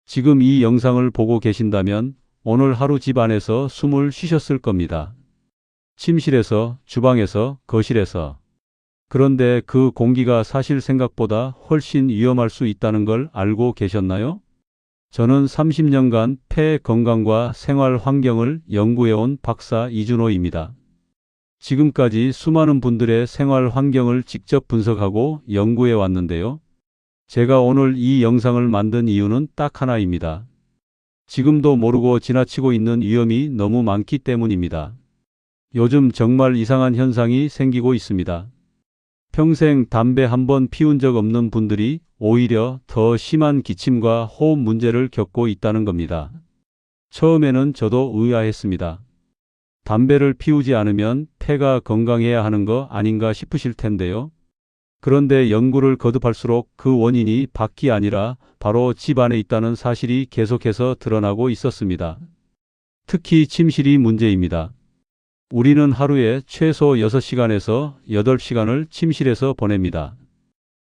지금 이 영상을 보고 계신다면 오늘 하루 집 안에서 숨을 쉬셨을 겁니다. 침실에서, 주방에서, 거실에서. 그런데 그 공기가 사실 생각보다 훨씬 위험할 수 있다는 걸 알고 계셨나요? 저는 30년간 폐 건강과 생활 환경을 연구해온 박사 이준호입니다. 지금까지 수많은 분들의 생활 환경을 직접 분석하고 연구해 왔는데요. 제가 오늘 이 영상을 만든 이유는 딱 하나입니다. 지금도 모르고 지나치고 있는 위험이 너무 많기 때문입니다. 요즘 정말 이상한 현상이 생기고 있습니다. 평생 담배 한 번 피운 적 없는 분들이 오히려 더 심한 기침과 호흡 문제를 겪고 있다는 겁니다. 처음에는 저도 의아했습니다. 담배를 피우지 않으면 폐가 건강해야 하는 거 아닌가 싶으실 텐데요. 그런데 연구를 거듭할수록 그 원인이 밖이 아니라 바로 집 안에 있다는 사실이 계속해서 드러나고 있었습니다. 특히 침실이 문제입니다. 우리는 하루에 최소 6시간에서 8시간을 침실에서 보냅니다.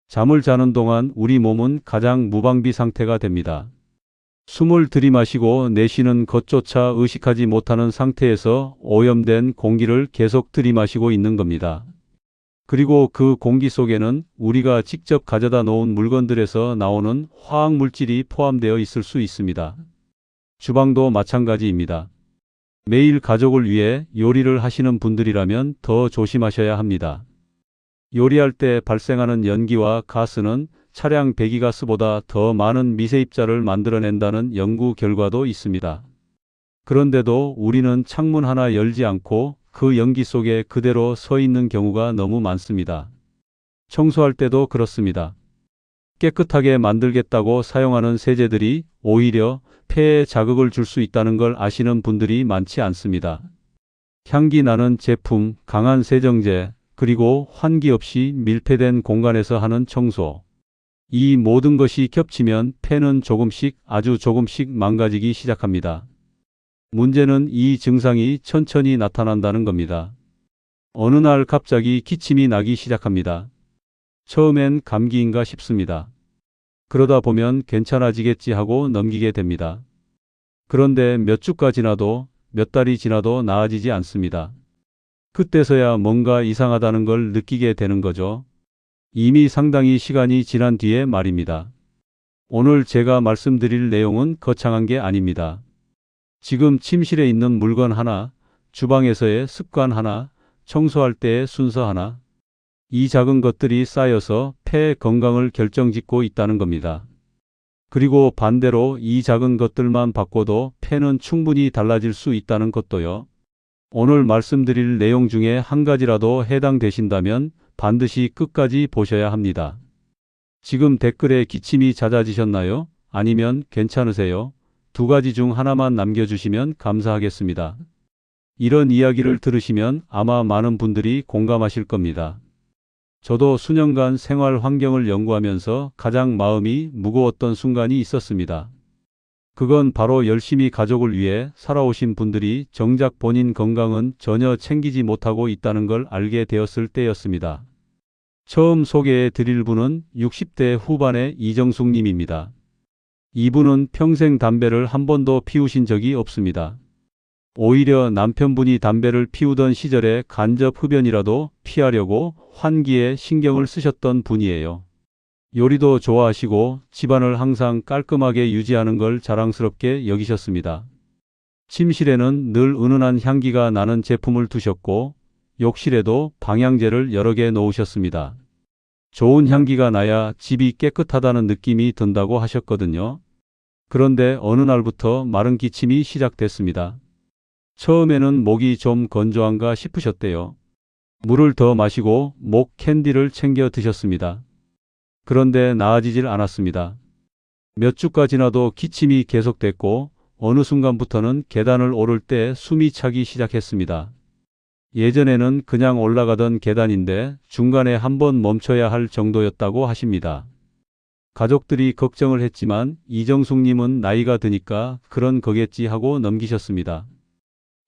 잠을 자는 동안 우리 몸은 가장 무방비 상태가 됩니다. 숨을 들이마시고 내쉬는 것조차 의식하지 못하는 상태에서 오염된 공기를 계속 들이마시고 있는 겁니다. 그리고 그 공기 속에는 우리가 직접 가져다 놓은 물건들에서 나오는 화학물질이 포함되어 있을 수 있습니다. 주방도 마찬가지입니다. 매일 가족을 위해 요리를 하시는 분들이라면 더 조심하셔야 합니다. 요리할 때 발생하는 연기와 가스는 차량 배기가스보다 더 많은 미세입자를 만들어낸다는 연구 결과도 있습니다. 그런데도 우리는 창문 하나 열지 않고 그 연기 속에 그대로 서 있는 경우가 너무 많습니다. 청소할 때도 그렇습니다. 깨끗하게 만들겠다고 사용하는 세제들이 오히려 폐에 자극을 줄 수 있다는 걸 아시는 분들이 많지 않습니다. 향기 나는 제품, 강한 세정제, 그리고 환기 없이 밀폐된 공간에서 하는 청소. 이 모든 것이 겹치면 폐는 조금씩, 아주 조금씩 망가지기 시작합니다. 문제는 이 증상이 천천히 나타난다는 겁니다. 어느 날 갑자기 기침이 나기 시작합니다. 처음엔 감기인가 싶습니다. 그러다 보면 괜찮아지겠지 하고 넘기게 됩니다. 그런데 몇 주가 지나도, 몇 달이 지나도 나아지지 않습니다. 그때서야 뭔가 이상하다는 걸 느끼게 되는 거죠. 이미 상당히 시간이 지난 뒤에 말입니다. 오늘 제가 말씀드릴 내용은 거창한 게 아닙니다. 지금 침실에 있는 물건 하나, 주방에서의 습관 하나, 청소할 때의 순서 하나, 이 작은 것들이 쌓여서 폐 건강을 결정짓고 있다는 겁니다. 그리고 반대로 이 작은 것들만 바꿔도 폐는 충분히 달라질 수 있다는 것도요. 오늘 말씀드릴 내용 중에 한 가지라도 해당되신다면 반드시 끝까지 보셔야 합니다. 지금 댓글에 기침이 잦아지셨나요? 아니면 괜찮으세요? 두 가지 중 하나만 남겨주시면 감사하겠습니다. 이런 이야기를 들으시면 아마 많은 분들이 공감하실 겁니다. 저도 수년간 생활 환경을 연구하면서 가장 마음이 무거웠던 순간이 있었습니다. 그건 바로 열심히 가족을 위해 살아오신 분들이 정작 본인 건강은 전혀 챙기지 못하고 있다는 걸 알게 되었을 때였습니다. 처음 소개해 드릴 분은 60대 후반의 이정숙 님입니다. 이분은 평생 담배를 한 번도 피우신 적이 없습니다. 오히려 남편분이 담배를 피우던 시절에 간접 흡연이라도 피하려고 환기에 신경을 쓰셨던 분이에요. 요리도 좋아하시고 집안을 항상 깔끔하게 유지하는 걸 자랑스럽게 여기셨습니다. 침실에는 늘 은은한 향기가 나는 제품을 두셨고 욕실에도 방향제를 여러 개 놓으셨습니다. 좋은 향기가 나야 집이 깨끗하다는 느낌이 든다고 하셨거든요. 그런데 어느 날부터 마른 기침이 시작됐습니다. 처음에는 목이 좀 건조한가 싶으셨대요. 물을 더 마시고 목 캔디를 챙겨 드셨습니다. 그런데 나아지질 않았습니다. 몇 주가 지나도 기침이 계속됐고 어느 순간부터는 계단을 오를 때 숨이 차기 시작했습니다. 예전에는 그냥 올라가던 계단인데 중간에 한번 멈춰야 할 정도였다고 하십니다. 가족들이 걱정을 했지만 이정숙님은 나이가 드니까 그런 거겠지 하고 넘기셨습니다.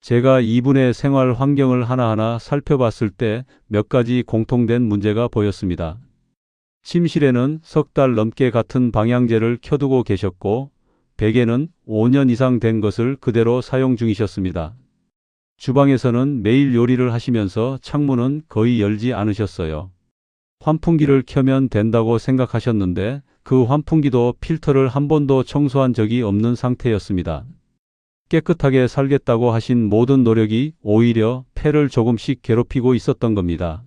제가 이분의 생활 환경을 하나하나 살펴봤을 때 몇 가지 공통된 문제가 보였습니다. 침실에는 석 달 넘게 같은 방향제를 켜두고 계셨고 베개는 5년 이상 된 것을 그대로 사용 중이셨습니다. 주방에서는 매일 요리를 하시면서 창문은 거의 열지 않으셨어요. 환풍기를 켜면 된다고 생각하셨는데 그 환풍기도 필터를 한 번도 청소한 적이 없는 상태였습니다. 깨끗하게 살겠다고 하신 모든 노력이 오히려 폐를 조금씩 괴롭히고 있었던 겁니다.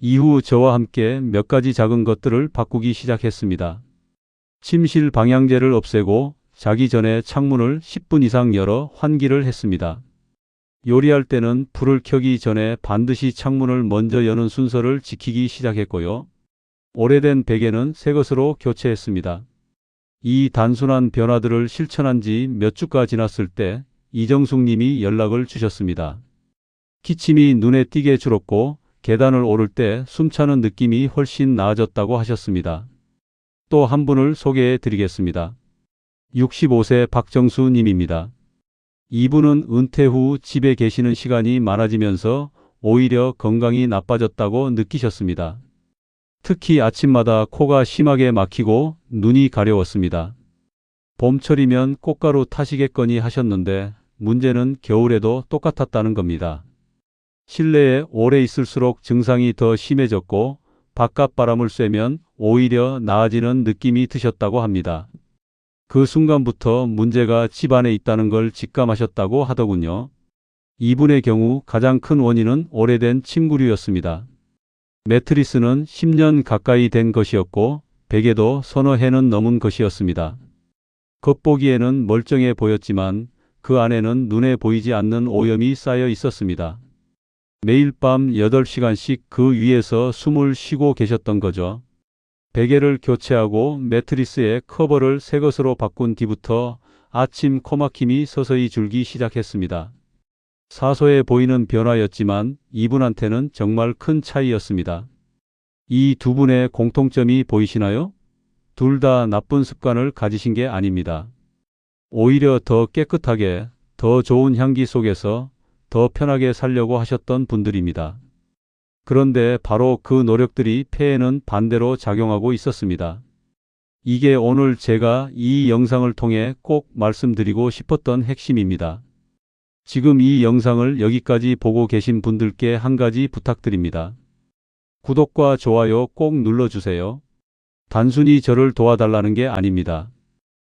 이후 저와 함께 몇 가지 작은 것들을 바꾸기 시작했습니다. 침실 방향제를 없애고 자기 전에 창문을 10분 이상 열어 환기를 했습니다. 요리할 때는 불을 켜기 전에 반드시 창문을 먼저 여는 순서를 지키기 시작했고요. 오래된 베개는 새 것으로 교체했습니다. 이 단순한 변화들을 실천한 지 몇 주가 지났을 때 이정숙 님이 연락을 주셨습니다. 기침이 눈에 띄게 줄었고 계단을 오를 때 숨차는 느낌이 훨씬 나아졌다고 하셨습니다. 또 한 분을 소개해 드리겠습니다. 65세 박정수 님입니다. 이분은 은퇴 후 집에 계시는 시간이 많아지면서 오히려 건강이 나빠졌다고 느끼셨습니다. 특히 아침마다 코가 심하게 막히고 눈이 가려웠습니다. 봄철이면 꽃가루 타시겠거니 하셨는데 문제는 겨울에도 똑같았다는 겁니다. 실내에 오래 있을수록 증상이 더 심해졌고 바깥 바람을 쐬면 오히려 나아지는 느낌이 드셨다고 합니다. 그 순간부터 문제가 집안에 있다는 걸 직감하셨다고 하더군요. 이분의 경우 가장 큰 원인은 오래된 침구류였습니다. 매트리스는 10년 가까이 된 것이었고 베개도 서너 해는 넘은 것이었습니다. 겉보기에는 멀쩡해 보였지만 그 안에는 눈에 보이지 않는 오염이 쌓여 있었습니다. 매일 밤 8시간씩 그 위에서 숨을 쉬고 계셨던 거죠. 베개를 교체하고 매트리스의 커버를 새 것으로 바꾼 뒤부터 아침 코막힘이 서서히 줄기 시작했습니다. 사소해 보이는 변화였지만 이분한테는 정말 큰 차이였습니다. 이 두 분의 공통점이 보이시나요? 둘 다 나쁜 습관을 가지신 게 아닙니다. 오히려 더 깨끗하게, 더 좋은 향기 속에서 더 편하게 살려고 하셨던 분들입니다. 그런데 바로 그 노력들이 폐에는 반대로 작용하고 있었습니다. 이게 오늘 제가 이 영상을 통해 꼭 말씀드리고 싶었던 핵심입니다. 지금 이 영상을 여기까지 보고 계신 분들께 한 가지 부탁드립니다. 구독과 좋아요 꼭 눌러주세요. 단순히 저를 도와달라는 게 아닙니다.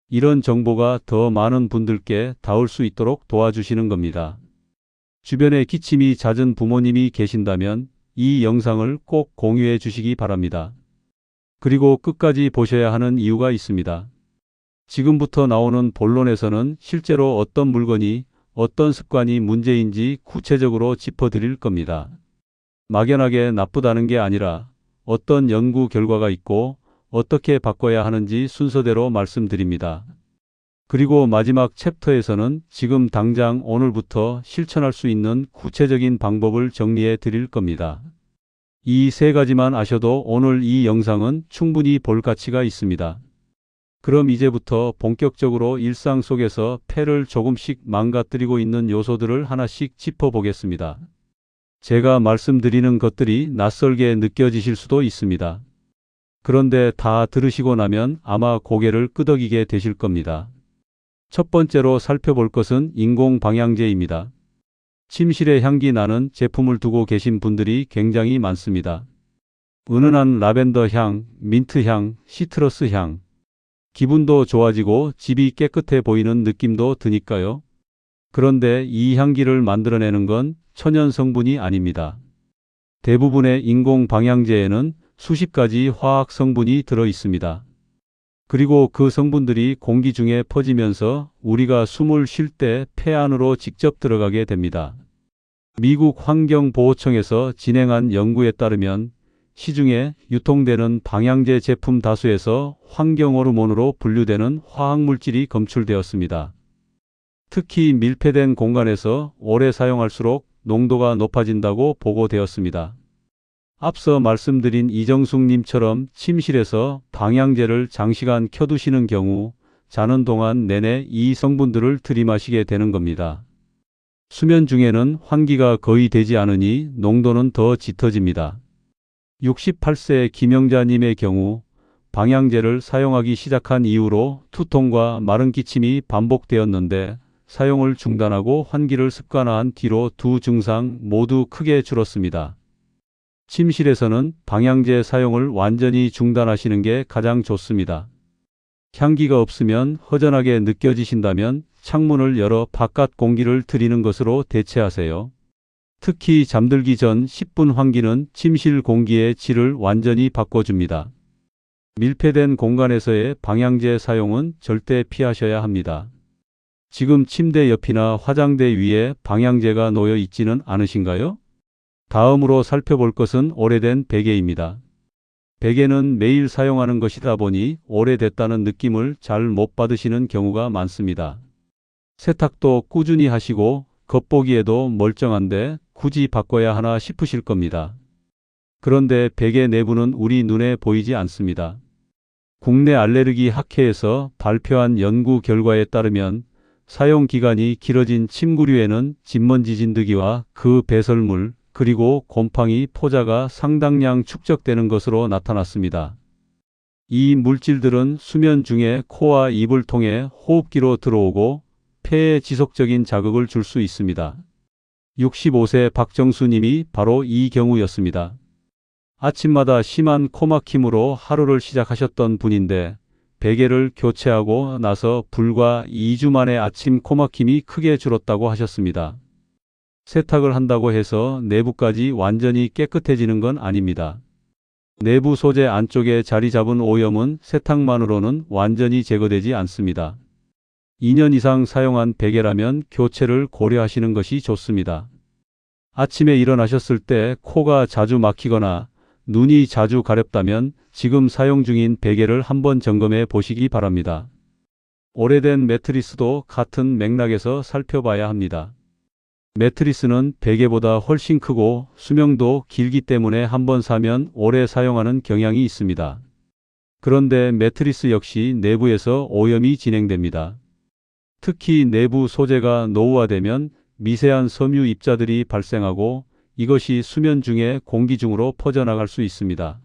이런 정보가 더 많은 분들께 닿을 수 있도록 도와주시는 겁니다. 주변에 기침이 잦은 부모님이 계신다면 이 영상을 꼭 공유해 주시기 바랍니다. 그리고 끝까지 보셔야 하는 이유가 있습니다. 지금부터 나오는 본론에서는 실제로 어떤 물건이 어떤 습관이 문제인지 구체적으로 짚어드릴 겁니다. 막연하게 나쁘다는 게 아니라 어떤 연구 결과가 있고 어떻게 바꿔야 하는지 순서대로 말씀드립니다. 그리고 마지막 챕터에서는 지금 당장 오늘부터 실천할 수 있는 구체적인 방법을 정리해 드릴 겁니다. 이 세 가지만 아셔도 오늘 이 영상은 충분히 볼 가치가 있습니다. 그럼 이제부터 본격적으로 일상 속에서 폐를 조금씩 망가뜨리고 있는 요소들을 하나씩 짚어보겠습니다. 제가 말씀드리는 것들이 낯설게 느껴지실 수도 있습니다. 그런데 다 들으시고 나면 아마 고개를 끄덕이게 되실 겁니다. 첫 번째로 살펴볼 것은 인공 방향제입니다. 침실에 향기 나는 제품을 두고 계신 분들이 굉장히 많습니다. 은은한 라벤더 향, 민트 향, 시트러스 향. 기분도 좋아지고 집이 깨끗해 보이는 느낌도 드니까요. 그런데 이 향기를 만들어내는 건 천연 성분이 아닙니다. 대부분의 인공 방향제에는 수십 가지 화학 성분이 들어 있습니다. 그리고 그 성분들이 공기 중에 퍼지면서 우리가 숨을 쉴 때 폐 안으로 직접 들어가게 됩니다. 미국 환경보호청에서 진행한 연구에 따르면 시중에 유통되는 방향제 제품 다수에서 환경호르몬으로 분류되는 화학물질이 검출되었습니다. 특히 밀폐된 공간에서 오래 사용할수록 농도가 높아진다고 보고되었습니다. 앞서 말씀드린 이정숙 님처럼 침실에서 방향제를 장시간 켜두시는 경우 자는 동안 내내 이 성분들을 들이마시게 되는 겁니다. 수면 중에는 환기가 거의 되지 않으니 농도는 더 짙어집니다. 68세 김영자님의 경우 방향제를 사용하기 시작한 이후로 투통과 마른 기침이 반복되었는데 사용을 중단하고 환기를 습관화한 뒤로 두 증상 모두 크게 줄었습니다. 침실에서는 방향제 사용을 완전히 중단하시는 게 가장 좋습니다. 향기가 없으면 허전하게 느껴지신다면 창문을 열어 바깥 공기를 들이는 것으로 대체하세요. 특히 잠들기 전 10분 환기는 침실 공기의 질을 완전히 바꿔줍니다. 밀폐된 공간에서의 방향제 사용은 절대 피하셔야 합니다. 지금 침대 옆이나 화장대 위에 방향제가 놓여 있지는 않으신가요? 다음으로 살펴볼 것은 오래된 베개입니다. 베개는 매일 사용하는 것이다 보니 오래됐다는 느낌을 잘 못 받으시는 경우가 많습니다. 세탁도 꾸준히 하시고 겉보기에도 멀쩡한데 굳이 바꿔야 하나 싶으실 겁니다. 그런데 베개 내부는 우리 눈에 보이지 않습니다. 국내 알레르기 학회에서 발표한 연구 결과에 따르면 사용 기간이 길어진 침구류에는 진먼지 진드기와 그 배설물, 그리고 곰팡이 포자가 상당량 축적되는 것으로 나타났습니다. 이 물질들은 수면 중에 코와 입을 통해 호흡기로 들어오고 폐에 지속적인 자극을 줄 수 있습니다. 65세 박정수 님이 바로 이 경우였습니다. 아침마다 심한 코막힘으로 하루를 시작하셨던 분인데 베개를 교체하고 나서 불과 2주 만에 아침 코막힘이 크게 줄었다고 하셨습니다. 세탁을 한다고 해서 내부까지 완전히 깨끗해지는 건 아닙니다. 내부 소재 안쪽에 자리 잡은 오염은 세탁만으로는 완전히 제거되지 않습니다. 2년 이상 사용한 베개라면 교체를 고려하시는 것이 좋습니다. 아침에 일어나셨을 때 코가 자주 막히거나 눈이 자주 가렵다면 지금 사용 중인 베개를 한번 점검해 보시기 바랍니다. 오래된 매트리스도 같은 맥락에서 살펴봐야 합니다. 매트리스는 베개보다 훨씬 크고 수명도 길기 때문에 한번 사면 오래 사용하는 경향이 있습니다. 그런데 매트리스 역시 내부에서 오염이 진행됩니다. 특히 내부 소재가 노후화되면 미세한 섬유 입자들이 발생하고 이것이 수면 중에 공기 중으로 퍼져나갈 수 있습니다.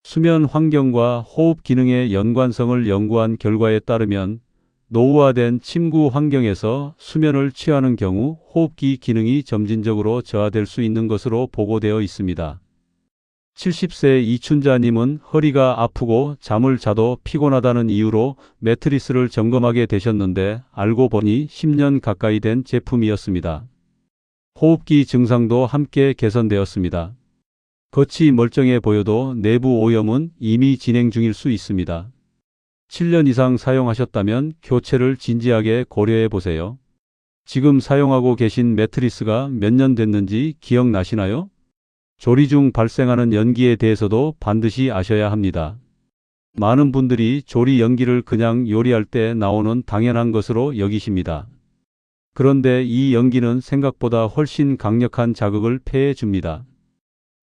수면 환경과 호흡 기능의 연관성을 연구한 결과에 따르면 노후화된 침구 환경에서 수면을 취하는 경우 호흡기 기능이 점진적으로 저하될 수 있는 것으로 보고되어 있습니다. 70세 이춘자님은 허리가 아프고 잠을 자도 피곤하다는 이유로 매트리스를 점검하게 되셨는데 알고 보니 10년 가까이 된 제품이었습니다. 호흡기 증상도 함께 개선되었습니다. 겉이 멀쩡해 보여도 내부 오염은 이미 진행 중일 수 있습니다. 7년 이상 사용하셨다면 교체를 진지하게 고려해 보세요. 지금 사용하고 계신 매트리스가 몇 년 됐는지 기억나시나요? 조리 중 발생하는 연기에 대해서도 반드시 아셔야 합니다. 많은 분들이 조리 연기를 그냥 요리할 때 나오는 당연한 것으로 여기십니다. 그런데 이 연기는 생각보다 훨씬 강력한 자극을 폐에 줍니다.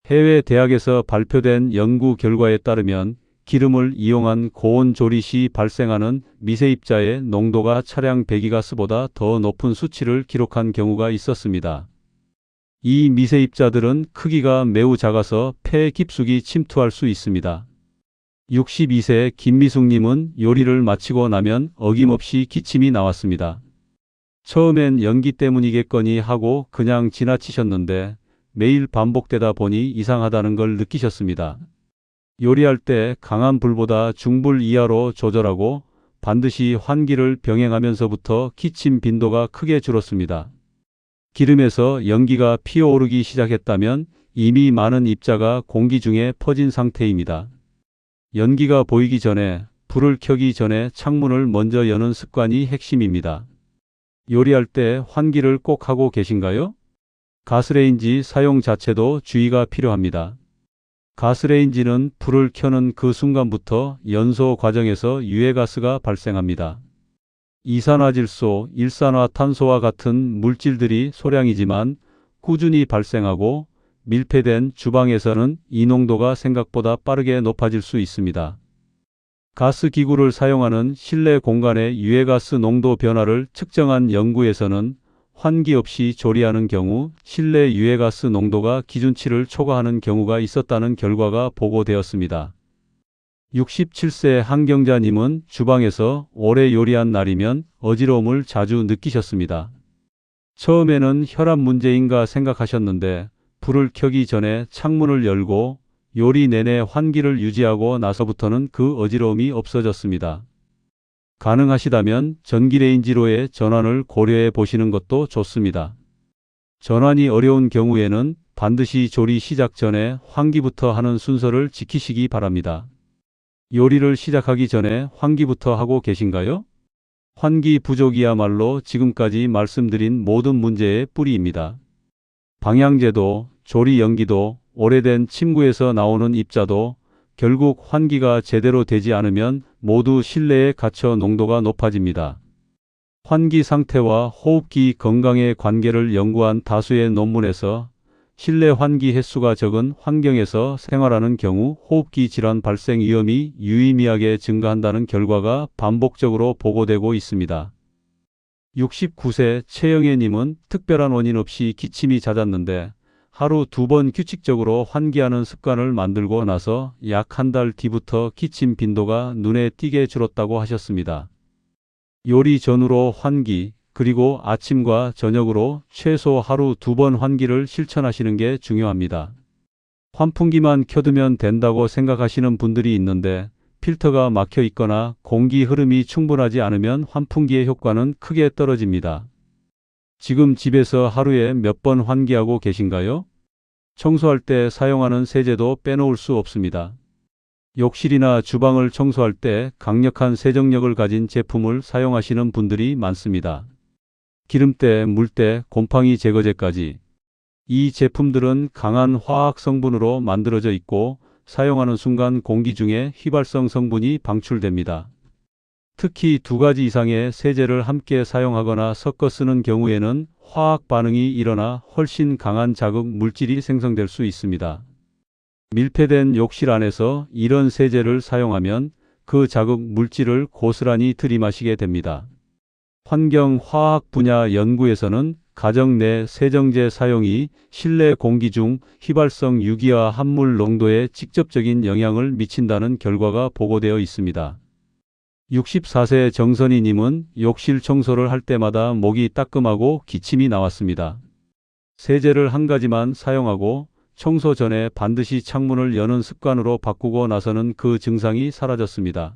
해외 대학에서 발표된 연구 결과에 따르면 기름을 이용한 고온 조리 시 발생하는 미세입자의 농도가 차량 배기가스보다 더 높은 수치를 기록한 경우가 있었습니다. 이 미세입자들은 크기가 매우 작아서 폐 깊숙이 침투할 수 있습니다. 62세 김미숙님은 요리를 마치고 나면 어김없이 기침이 나왔습니다. 처음엔 연기 때문이겠거니 하고 그냥 지나치셨는데 매일 반복되다 보니 이상하다는 걸 느끼셨습니다. 요리할 때 강한 불보다 중불 이하로 조절하고 반드시 환기를 병행하면서부터 기침 빈도가 크게 줄었습니다. 기름에서 연기가 피어오르기 시작했다면 이미 많은 입자가 공기 중에 퍼진 상태입니다. 연기가 보이기 전에 불을 켜기 전에 창문을 먼저 여는 습관이 핵심입니다. 요리할 때 환기를 꼭 하고 계신가요? 가스레인지 사용 자체도 주의가 필요합니다. 가스레인지는 불을 켜는 그 순간부터 연소 과정에서 유해가스가 발생합니다. 이산화질소, 일산화탄소와 같은 물질들이 소량이지만 꾸준히 발생하고 밀폐된 주방에서는 이 농도가 생각보다 빠르게 높아질 수 있습니다. 가스기구를 사용하는 실내 공간의 유해가스 농도 변화를 측정한 연구에서는 환기 없이 조리하는 경우 실내 유해가스 농도가 기준치를 초과하는 경우가 있었다는 결과가 보고되었습니다. 67세 한경자님은 주방에서 오래 요리한 날이면 어지러움을 자주 느끼셨습니다. 처음에는 혈압 문제인가 생각하셨는데 불을 켜기 전에 창문을 열고 요리 내내 환기를 유지하고 나서부터는 그 어지러움이 없어졌습니다. 가능하시다면 전기레인지로의 전환을 고려해 보시는 것도 좋습니다. 전환이 어려운 경우에는 반드시 조리 시작 전에 환기부터 하는 순서를 지키시기 바랍니다. 요리를 시작하기 전에 환기부터 하고 계신가요? 환기 부족이야말로 지금까지 말씀드린 모든 문제의 뿌리입니다. 방향제도, 조리 연기도, 오래된 침구에서 나오는 입자도 결국 환기가 제대로 되지 않으면 모두 실내에 갇혀 농도가 높아집니다. 환기 상태와 호흡기 건강의 관계를 연구한 다수의 논문에서 실내 환기 횟수가 적은 환경에서 생활하는 경우 호흡기 질환 발생 위험이 유의미하게 증가한다는 결과가 반복적으로 보고되고 있습니다. 69세 최영애님은 특별한 원인 없이 기침이 잦았는데 하루 2번 규칙적으로 환기하는 습관을 만들고 나서 약 한 달 뒤부터 기침 빈도가 눈에 띄게 줄었다고 하셨습니다. 요리 전후로 환기, 그리고 아침과 저녁으로 최소 하루 2번 환기를 실천하시는 게 중요합니다. 환풍기만 켜두면 된다고 생각하시는 분들이 있는데 필터가 막혀 있거나 공기 흐름이 충분하지 않으면 환풍기의 효과는 크게 떨어집니다. 지금 집에서 하루에 몇 번 환기하고 계신가요? 청소할 때 사용하는 세제도 빼놓을 수 없습니다. 욕실이나 주방을 청소할 때 강력한 세정력을 가진 제품을 사용하시는 분들이 많습니다. 기름때, 물때, 곰팡이 제거제까지. 이 제품들은 강한 화학 성분으로 만들어져 있고 사용하는 순간 공기 중에 휘발성 성분이 방출됩니다. 특히 2가지 이상의 세제를 함께 사용하거나 섞어 쓰는 경우에는 화학 반응이 일어나 훨씬 강한 자극 물질이 생성될 수 있습니다. 밀폐된 욕실 안에서 이런 세제를 사용하면 그 자극 물질을 고스란히 들이마시게 됩니다. 환경화학 분야 연구에서는 가정 내 세정제 사용이 실내 공기 중 휘발성 유기화 합물 농도에 직접적인 영향을 미친다는 결과가 보고되어 있습니다. 64세 정선희님은 욕실 청소를 할 때마다 목이 따끔하고 기침이 나왔습니다. 세제를 한 가지만 사용하고 청소 전에 반드시 창문을 여는 습관으로 바꾸고 나서는 그 증상이 사라졌습니다.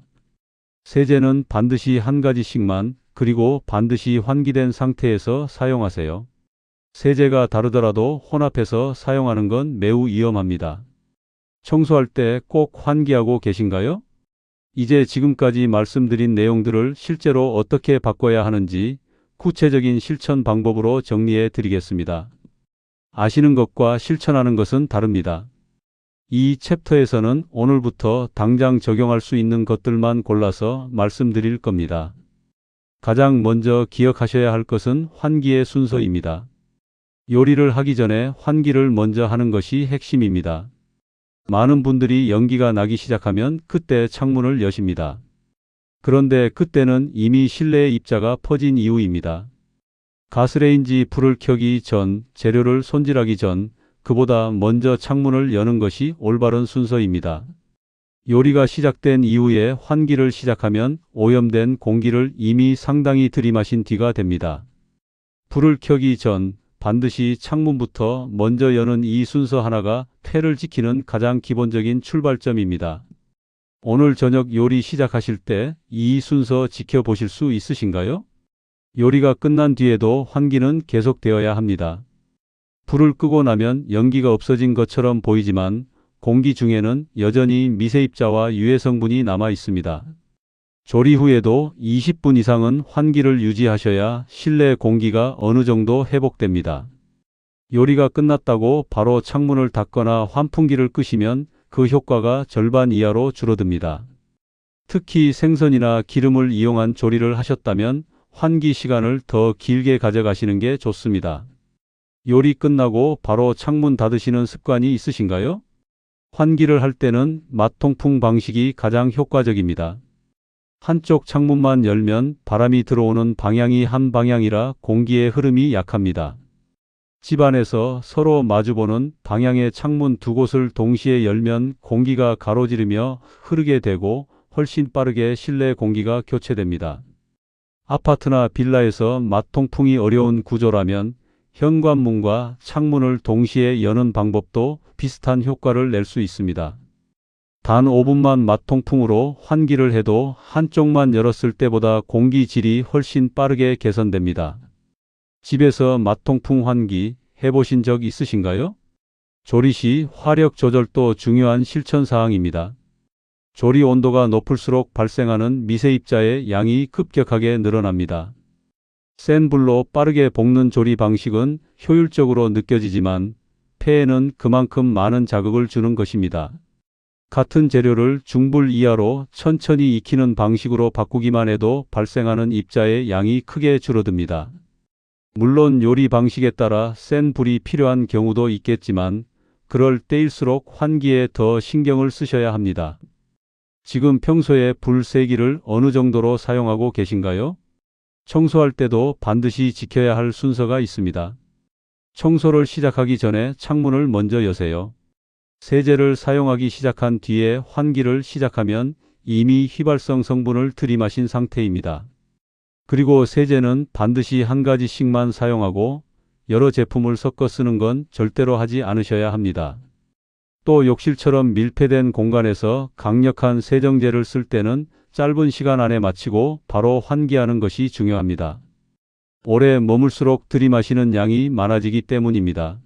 세제는 반드시 한 가지씩만, 그리고 반드시 환기된 상태에서 사용하세요. 세제가 다르더라도 혼합해서 사용하는 건 매우 위험합니다. 청소할 때 꼭 환기하고 계신가요? 이제 지금까지 말씀드린 내용들을 실제로 어떻게 바꿔야 하는지 구체적인 실천 방법으로 정리해 드리겠습니다. 아시는 것과 실천하는 것은 다릅니다. 이 챕터에서는 오늘부터 당장 적용할 수 있는 것들만 골라서 말씀드릴 겁니다. 가장 먼저 기억하셔야 할 것은 환기의 순서입니다. 요리를 하기 전에 환기를 먼저 하는 것이 핵심입니다. 많은 분들이 연기가 나기 시작하면 그때 창문을 여십니다. 그런데 그때는 이미 실내에 입자가 퍼진 이후입니다. 가스레인지 불을 켜기 전, 재료를 손질하기 전, 그보다 먼저 창문을 여는 것이 올바른 순서입니다. 요리가 시작된 이후에 환기를 시작하면 오염된 공기를 이미 상당히 들이마신 뒤가 됩니다. 불을 켜기 전 반드시 창문부터 먼저 여는 이 순서 하나가 폐를 지키는 가장 기본적인 출발점입니다. 오늘 저녁 요리 시작하실 때 이 순서 지켜보실 수 있으신가요? 요리가 끝난 뒤에도 환기는 계속되어야 합니다. 불을 끄고 나면 연기가 없어진 것처럼 보이지만 공기 중에는 여전히 미세입자와 유해 성분이 남아 있습니다. 조리 후에도 20분 이상은 환기를 유지하셔야 실내 공기가 어느 정도 회복됩니다. 요리가 끝났다고 바로 창문을 닫거나 환풍기를 끄시면 그 효과가 절반 이하로 줄어듭니다. 특히 생선이나 기름을 이용한 조리를 하셨다면 환기 시간을 더 길게 가져가시는 게 좋습니다. 요리 끝나고 바로 창문 닫으시는 습관이 있으신가요? 환기를 할 때는 맛통풍 방식이 가장 효과적입니다. 한쪽 창문만 열면 바람이 들어오는 방향이 한 방향이라 공기의 흐름이 약합니다. 집안에서 서로 마주보는 방향의 창문 두 곳을 동시에 열면 공기가 가로지르며 흐르게 되고 훨씬 빠르게 실내 공기가 교체됩니다. 아파트나 빌라에서 맞통풍이 어려운 구조라면 현관문과 창문을 동시에 여는 방법도 비슷한 효과를 낼 수 있습니다. 단 5분만 맞통풍으로 환기를 해도 한쪽만 열었을 때보다 공기 질이 훨씬 빠르게 개선됩니다. 집에서 맞통풍 환기 해보신 적 있으신가요? 조리 시 화력 조절도 중요한 실천 사항입니다. 조리 온도가 높을수록 발생하는 미세입자의 양이 급격하게 늘어납니다. 센 불로 빠르게 볶는 조리 방식은 효율적으로 느껴지지만 폐에는 그만큼 많은 자극을 주는 것입니다. 같은 재료를 중불 이하로 천천히 익히는 방식으로 바꾸기만 해도 발생하는 입자의 양이 크게 줄어듭니다. 물론 요리 방식에 따라 센 불이 필요한 경우도 있겠지만 그럴 때일수록 환기에 더 신경을 쓰셔야 합니다. 지금 평소에 불 세기를 어느 정도로 사용하고 계신가요? 청소할 때도 반드시 지켜야 할 순서가 있습니다. 청소를 시작하기 전에 창문을 먼저 여세요. 세제를 사용하기 시작한 뒤에 환기를 시작하면 이미 휘발성 성분을 들이마신 상태입니다. 그리고 세제는 반드시 한 가지씩만 사용하고 여러 제품을 섞어 쓰는 건 절대로 하지 않으셔야 합니다. 또 욕실처럼 밀폐된 공간에서 강력한 세정제를 쓸 때는 짧은 시간 안에 마치고 바로 환기하는 것이 중요합니다. 오래 머물수록 들이마시는 양이 많아지기 때문입니다.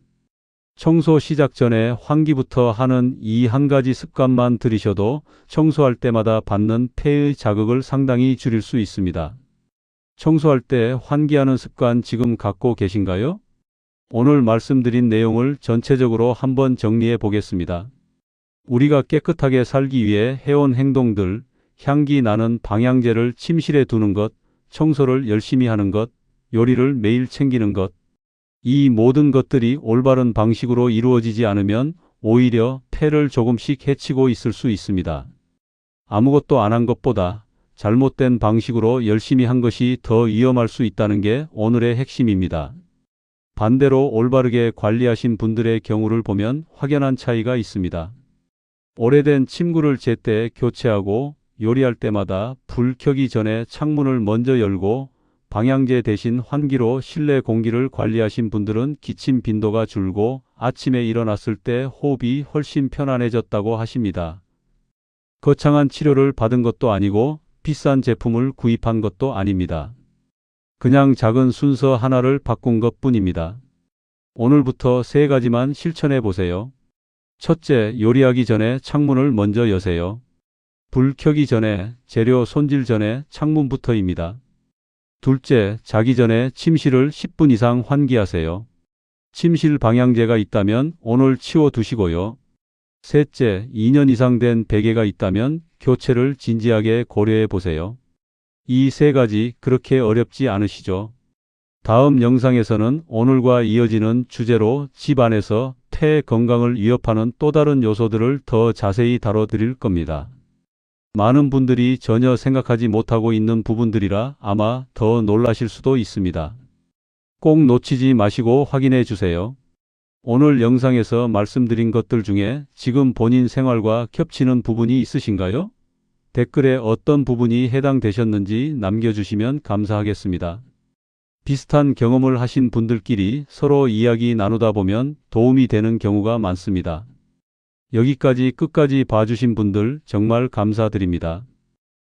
청소 시작 전에 환기부터 하는 이 한 가지 습관만 들이셔도 청소할 때마다 받는 폐의 자극을 상당히 줄일 수 있습니다. 청소할 때 환기하는 습관 지금 갖고 계신가요? 오늘 말씀드린 내용을 전체적으로 한번 정리해 보겠습니다. 우리가 깨끗하게 살기 위해 해온 행동들, 향기 나는 방향제를 침실에 두는 것, 청소를 열심히 하는 것, 요리를 매일 챙기는 것. 이 모든 것들이 올바른 방식으로 이루어지지 않으면 오히려 폐를 조금씩 해치고 있을 수 있습니다. 아무것도 안 한 것보다 잘못된 방식으로 열심히 한 것이 더 위험할 수 있다는 게 오늘의 핵심입니다. 반대로 올바르게 관리하신 분들의 경우를 보면 확연한 차이가 있습니다. 오래된 침구를 제때 교체하고 요리할 때마다 불 켜기 전에 창문을 먼저 열고 방향제 대신 환기로 실내 공기를 관리하신 분들은 기침 빈도가 줄고 아침에 일어났을 때 호흡이 훨씬 편안해졌다고 하십니다. 거창한 치료를 받은 것도 아니고 비싼 제품을 구입한 것도 아닙니다. 그냥 작은 순서 하나를 바꾼 것뿐입니다. 오늘부터 3가지만 실천해 보세요. 첫째, 요리하기 전에 창문을 먼저 여세요. 불 켜기 전에, 재료 손질 전에 창문부터입니다. 둘째, 자기 전에 침실을 10분 이상 환기하세요. 침실 방향제가 있다면 오늘 치워 두시고요. 셋째, 2년 이상 된 베개가 있다면 교체를 진지하게 고려해 보세요. 이 3가지 그렇게 어렵지 않으시죠? 다음 영상에서는 오늘과 이어지는 주제로 집 안에서 폐 건강을 위협하는 또 다른 요소들을 더 자세히 다뤄드릴 겁니다. 많은 분들이 전혀 생각하지 못하고 있는 부분들이라 아마 더 놀라실 수도 있습니다. 꼭 놓치지 마시고 확인해 주세요. 오늘 영상에서 말씀드린 것들 중에 지금 본인 생활과 겹치는 부분이 있으신가요? 댓글에 어떤 부분이 해당되셨는지 남겨주시면 감사하겠습니다. 비슷한 경험을 하신 분들끼리 서로 이야기 나누다 보면 도움이 되는 경우가 많습니다. 여기까지 끝까지 봐주신 분들 정말 감사드립니다.